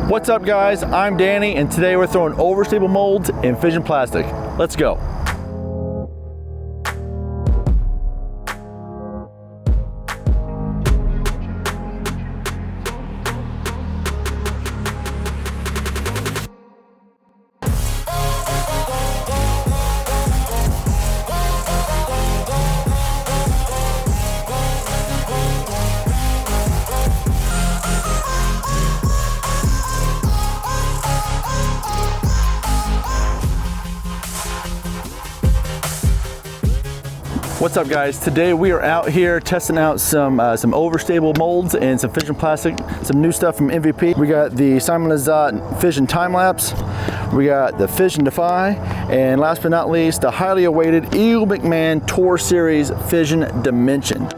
What's up guys, I'm Danny and today we're throwing overstable molds in Fission plastic. Let's go. What's up guys? Today we are out here testing out some overstable molds and some Fission plastic, some new stuff from MVP. We got the Fission Timelapse, we got the Fission Defy, and last but not least, the highly awaited McMahon Tour Series Fission Dimension.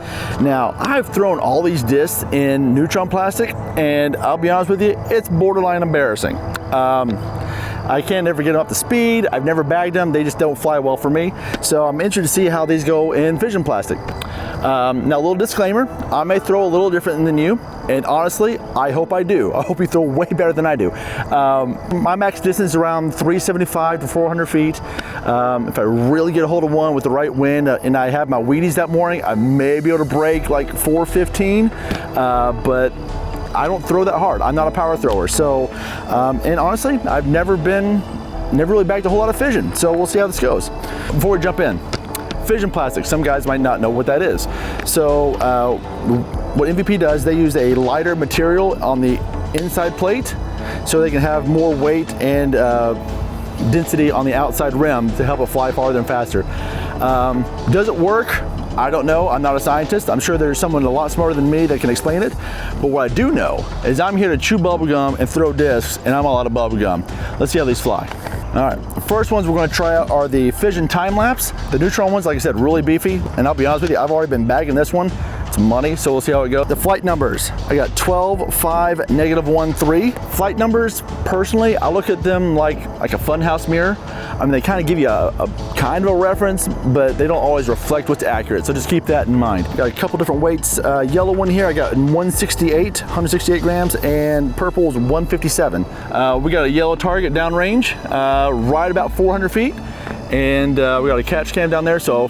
Now, I've thrown all these discs in neutron plastic, and I'll be honest with you, it's borderline embarrassing. I can't ever get them up to speed. I've never bagged them. They just don't fly well for me. So I'm interested to see how these go in Fission plastic. Now, a little disclaimer, I may throw a little different than you. And honestly, I hope I do. I hope you throw way better than I do. My max distance is around 375 to 400 feet. If I really get a hold of one with the right wind and I have my Wheaties that morning, I may be able to break like 415, but I don't throw that hard. I'm not a power thrower. So, and honestly, I've never really bagged a whole lot of Fission. So we'll see how this goes. Before we jump in, Fission plastic, some guys might not know what that is. So what MVP does, they use a lighter material on the inside plate so they can have more weight and density on the outside rim to help it fly farther and faster. Does it work? I don't know, I'm not a scientist. I'm sure there's someone a lot smarter than me that can explain it. But what I do know is I'm here to chew bubblegum and throw discs, and I'm all out of bubblegum. Let's see how these fly. All right, the first ones we're gonna try out are the Fission Timelapse. The neutron ones, like I said, really beefy. And I'll be honest with you, I've already been bagging this one. It's money, so we'll see how it goes. The flight numbers, I got 12, 5, -1, 3. Flight numbers, personally, I look at them like a funhouse mirror. I mean, they kind of give you a kind of a reference, but they don't always reflect what's accurate. So just keep that in mind. Got a couple different weights. Yellow one here, I got 168 grams, and purple is 157. We got a yellow target downrange, right about 400 feet. And we got a catch cam down there, so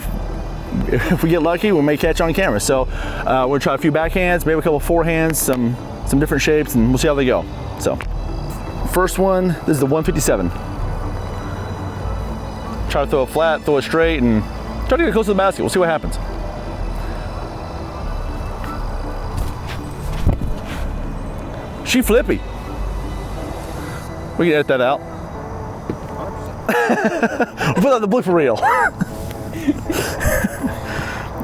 if we get lucky, we may catch on camera. So we're gonna try a few backhands, maybe a couple forehands, some different shapes, and we'll see how they go. So first one, this is the 157. Try to throw it flat, throw it straight, and try to get close to the basket. We'll see what happens. She flippy. We can edit that out. 100%. We'll put out the blooper reel.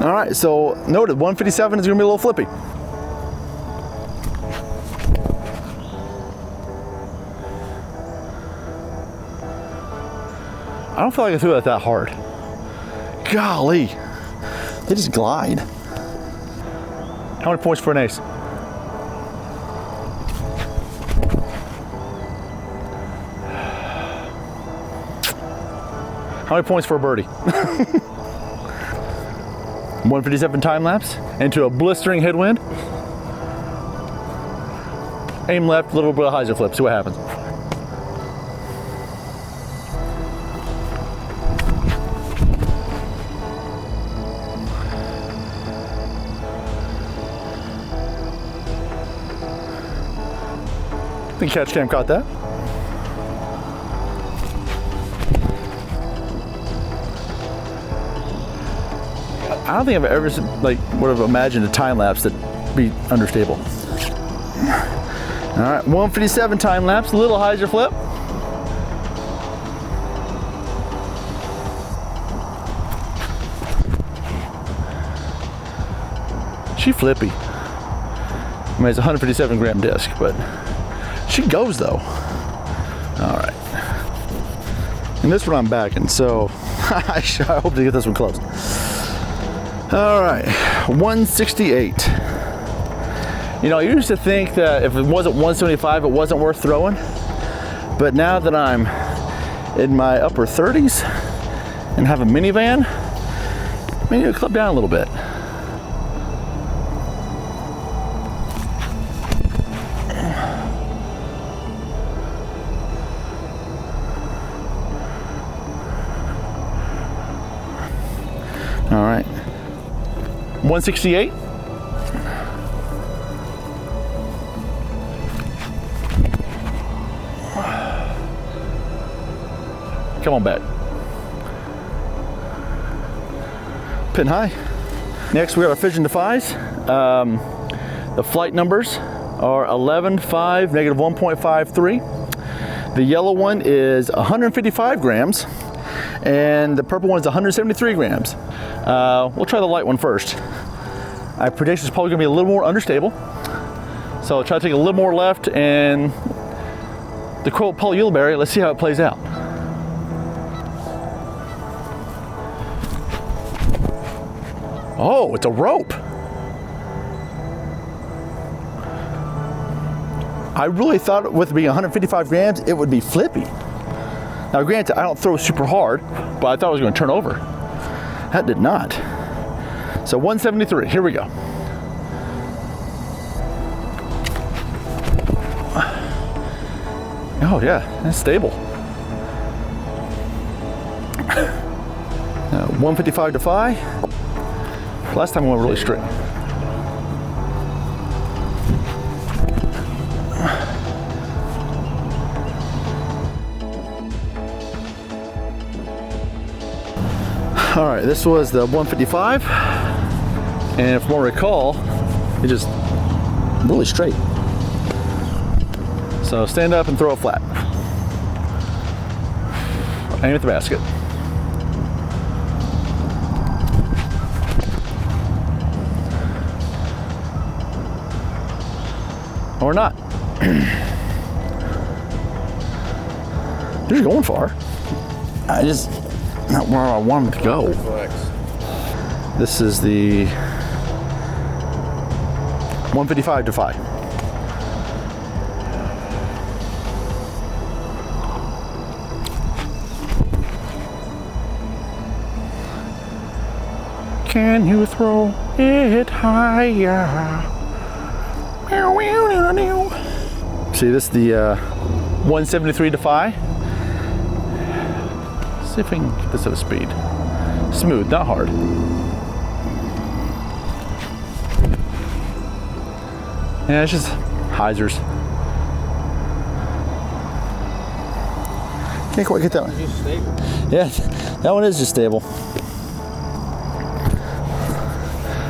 All right, so noted, 157 is gonna be a little flippy. I don't feel like I threw it that hard. Golly, they just glide. How many points for an ace? How many points for a birdie? 157 time lapse into a blistering headwind. Aim left, a little bit of hyzer flip, see what happens. I think catch cam caught that. I don't think I've ever would have imagined a time lapse that'd be understable. All right, 157 time lapse, a little hyzer flip. She flippy. I mean, it's a 157 gram disc, but she goes though. All right. And this one I'm backing, so I hope to get this one close. All right, 168. You know, I used to think that if it wasn't 175, it wasn't worth throwing. But now that I'm in my upper 30s and have a minivan, maybe I'll clip down a little bit. All right. 168. Come on back. Pin high. Next we have our Fission Defies. The flight numbers are 11, 5, negative 1.53. The yellow one is 155 grams, and the purple one is 173 grams. We'll try the light one first. I predict it's probably gonna be a little more understable. So I'll try to take a little more left and the quote Paul Uleberry, let's see how it plays out. Oh, it's a rope. I really thought with being 155 grams, it would be flippy. Now granted, I don't throw super hard, but I thought it was gonna turn over. That did not. So 173, here we go. Oh yeah, that's stable. 155 Defy. Last time I went really straight. All right, this was the 155, and if I recall, it just really straight. So stand up and throw it flat. Aim at the basket. Or not. You're going far. I just, not where I wanted to go. This is the 155 Defy. Can you throw it higher? See, this is the 173 Defy. See if I can get this at a speed. Smooth, not hard. Yeah, it's just hyzers. Can't quite get that one. It's stable. Yeah, that one is just stable.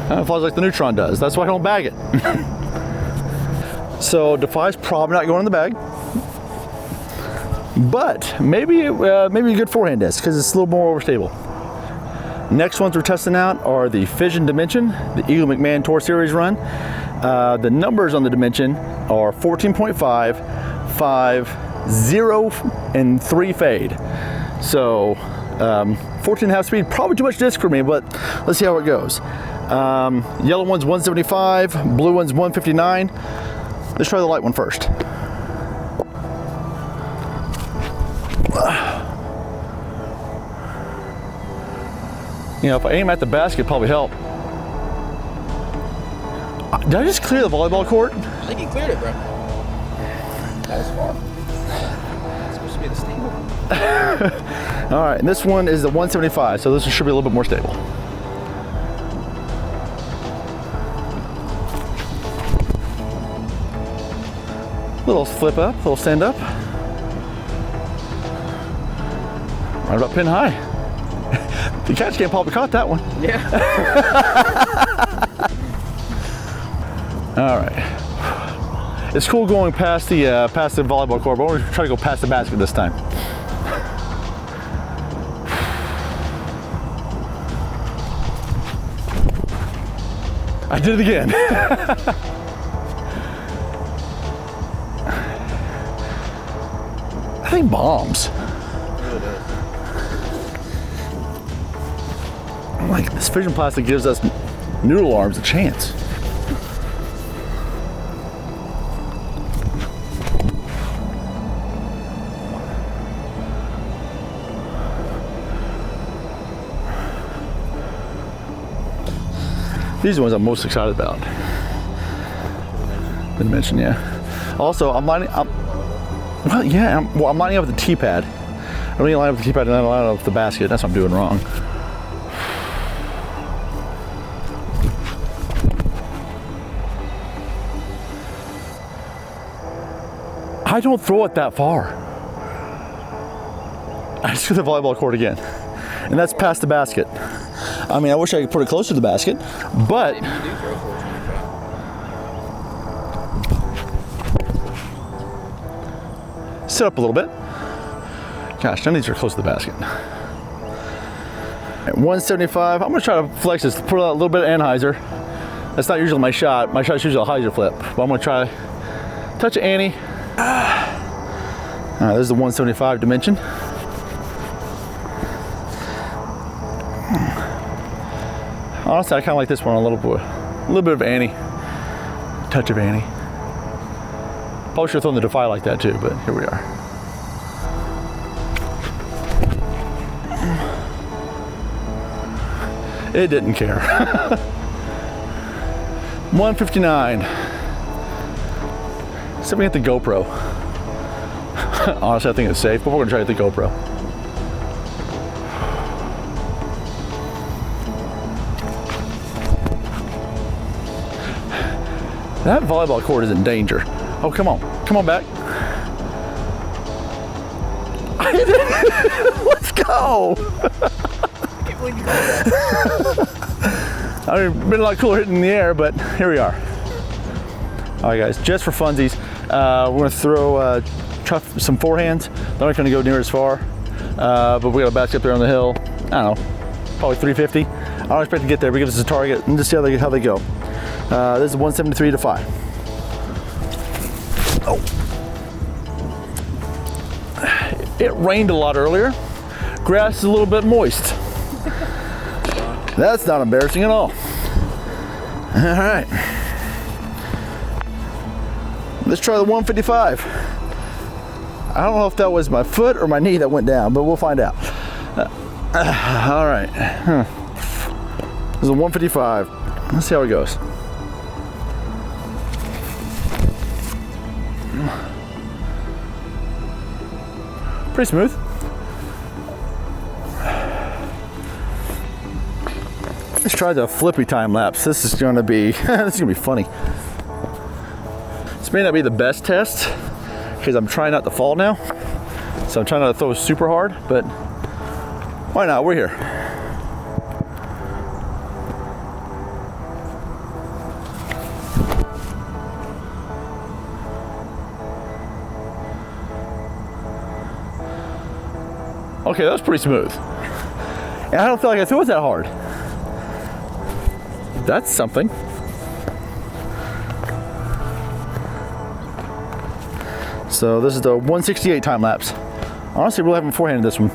It flies like the Neutron does. That's why I don't bag it. So Defy's probably not going in the bag, but maybe a good forehand disc because it's a little more overstable. Next ones we're testing out are the Fission Dimension, the Eagle McMahon Tour Series run. The numbers on the Dimension are 14.5, 5, 0, and 3 fade. So 14.5 speed, probably too much disc for me, but let's see how it goes. Yellow one's 175, blue one's 159. Let's try the light one first. You know, if I aim at the basket, it'd probably help. Did I just clear the volleyball court? I think you cleared it, bro. That was far. It's supposed to be the stable. All right, and this one is the 175, so this one should be a little bit more stable. Little flip up, little stand up. Right about pin high. The catch can probably caught that one. Yeah. All right. It's cool going past the volleyball court, but we're gonna try to go past the basket this time. I did it again. I think bombs. I'm like, this Fission plastic gives us noodle arms a chance. These are the ones I'm most excited about. The Dimension, yeah. Also, I'm lining up with the T-pad. I don't need to line up with the T-pad and then line up with the basket. That's what I'm doing wrong. I don't throw it that far. I just threw the volleyball cord again. And that's past the basket. I mean, I wish I could put it closer to the basket, but Maybe you do throw towards me. sit up a little bit. Gosh, none of these are close to the basket. At 175, I'm gonna try to flex this, put a little bit of anhyzer. That's not usually my shot. My shot's usually a hyzer flip, but I'm gonna try touch of Annie. All right, this is the 175 dimension. Honestly, I kind of like this one a little bit of Annie, touch of Annie. Probably should have thrown the Defy like that too, but here we are. It didn't care. 159. See if we get the GoPro. Honestly, I think it's safe, but we're gonna try to get the GoPro. That volleyball cord is in danger. Oh, come on back. Let's go. I mean, been a lot cooler hitting in the air, but here we are. All right, guys, just for funsies, we're gonna throw try some forehands. They're not gonna go near as far, but we got a basket up there on the hill. I don't know, probably 350. I don't expect to get there, but give us a target and just see how they go. This is 173 to 5. Oh. It rained a lot earlier. Grass is a little bit moist. That's not embarrassing at all. All right. Let's try the 155. I don't know if that was my foot or my knee that went down, but we'll find out. All right. This is a 155. Let's see how it goes. Pretty smooth. Let's try the flippy time lapse. This is gonna be funny. This may not be the best test because I'm trying not to fall now. So I'm trying not to throw super hard, but why not? We're here. Okay, that was pretty smooth. And I don't feel like I threw it that hard. That's something. So this is the 168 time lapse. Honestly, really haven't forehanded this one.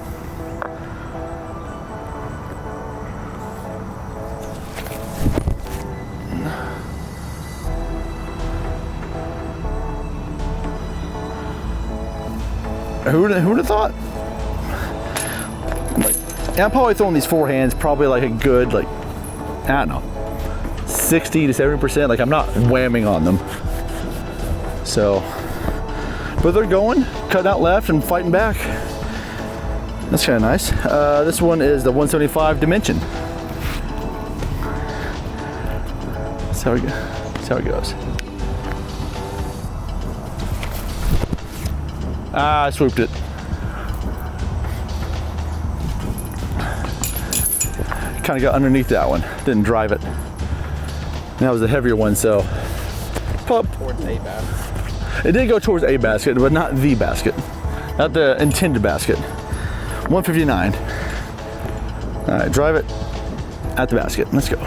Who would have thought? I'm probably throwing these forehands probably like a good, like, I don't know, 60 to 70%. Like, I'm not whamming on them. So, but they're going, cutting out left and fighting back. That's kind of nice. This one is the 175 dimension. That's how it goes. Ah, I swooped it. Kind of got underneath that one, didn't drive it. And that was the heavier one, so. Towards a basket. It did go towards a basket, but not the basket. Not the intended basket. 159. All right, drive it at the basket. Let's go.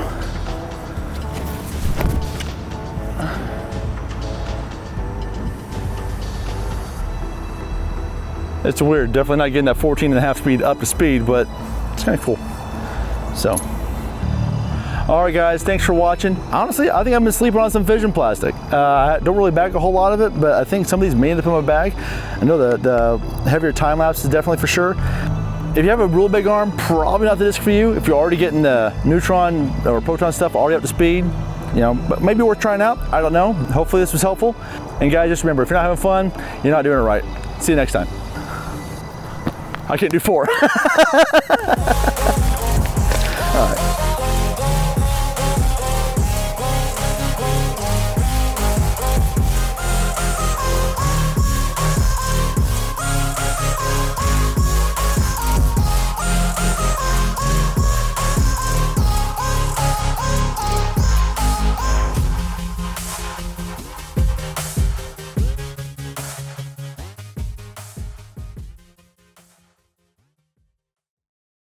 It's weird, definitely not getting that 14.5 speed up to speed, but it's kind of cool. So, all right guys, thanks for watching. Honestly, I think I've been sleeping on some Fission plastic. I don't really bag a whole lot of it, but I think some of these may end up in my bag. I know the heavier time lapse is definitely for sure. If you have a real big arm, probably not the disc for you. If you're already getting the neutron or proton stuff already up to speed, you know, but maybe worth trying out. I don't know. Hopefully this was helpful. And guys, just remember, if you're not having fun, you're not doing it right. See you next time. I can't do 4.